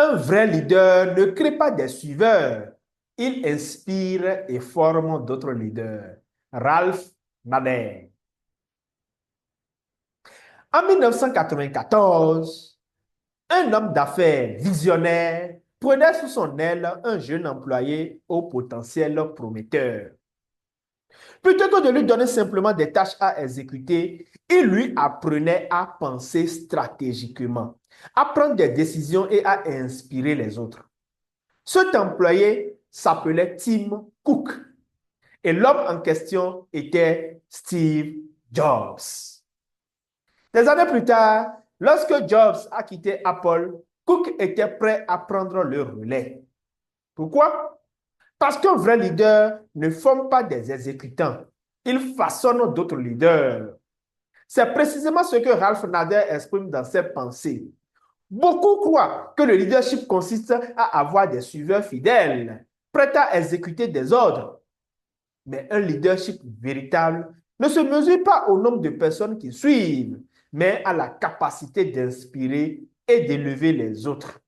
Un vrai leader ne crée pas des suiveurs. Il inspire et forme d'autres leaders. Ralph Nader. En 1994, un homme d'affaires visionnaire prenait sous son aile un jeune employé au potentiel prometteur. Plutôt que de lui donner simplement des tâches à exécuter, il lui apprenait à penser stratégiquement, à prendre des décisions et à inspirer les autres. Cet employé s'appelait Tim Cook et l'homme en question était Steve Jobs. Des années plus tard, lorsque Jobs a quitté Apple, Cook était prêt à prendre le relais. Pourquoi? Parce qu'un vrai leader ne forme pas des exécutants, il façonne d'autres leaders. C'est précisément ce que Ralph Nader exprime dans ses pensées. Beaucoup croient que le leadership consiste à avoir des suiveurs fidèles, prêts à exécuter des ordres. Mais un leadership véritable ne se mesure pas au nombre de personnes qui suivent, mais à la capacité d'inspirer et d'élever les autres.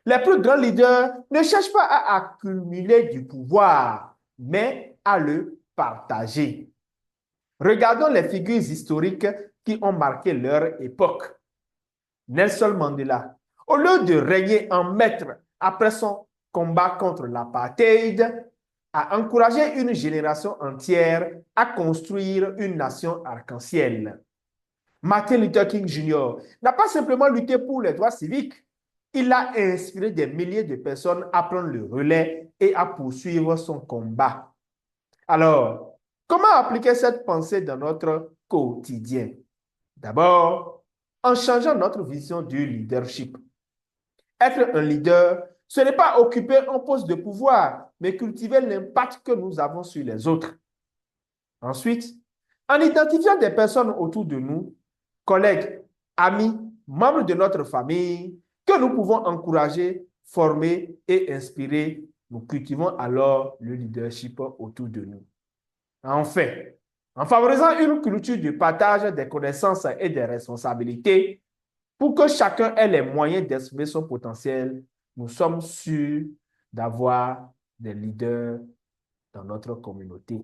Les plus grands leaders ne cherchent pas à accumuler du pouvoir, mais à le partager. Regardons les figures historiques qui ont marqué leur époque. Nelson Mandela, au lieu de régner en maître après son combat contre l'apartheid, a encouragé une génération entière à construire une nation arc-en-ciel. Martin Luther King Jr. n'a pas simplement lutté pour les droits civiques, il a inspiré des milliers de personnes à prendre le relais et à poursuivre son combat. Alors, comment appliquer cette pensée dans notre quotidien? D'abord, en changeant notre vision du leadership. Être un leader, ce n'est pas occuper un poste de pouvoir, mais cultiver l'impact que nous avons sur les autres. Ensuite, en identifiant des personnes autour de nous, collègues, amis, membres de notre famille, que nous pouvons encourager, former et inspirer, nous cultivons alors le leadership autour de nous. Enfin, en favorisant une culture de partage des connaissances et des responsabilités, pour que chacun ait les moyens d'exprimer son potentiel, nous sommes sûrs d'avoir des leaders dans notre communauté.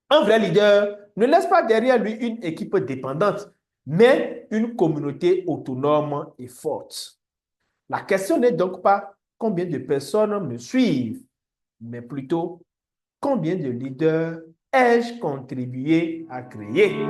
Un vrai leader ne laisse pas derrière lui une équipe dépendante, mais une communauté autonome et forte. La question n'est donc pas combien de personnes me suivent, mais plutôt combien de leaders ai-je contribué à créer.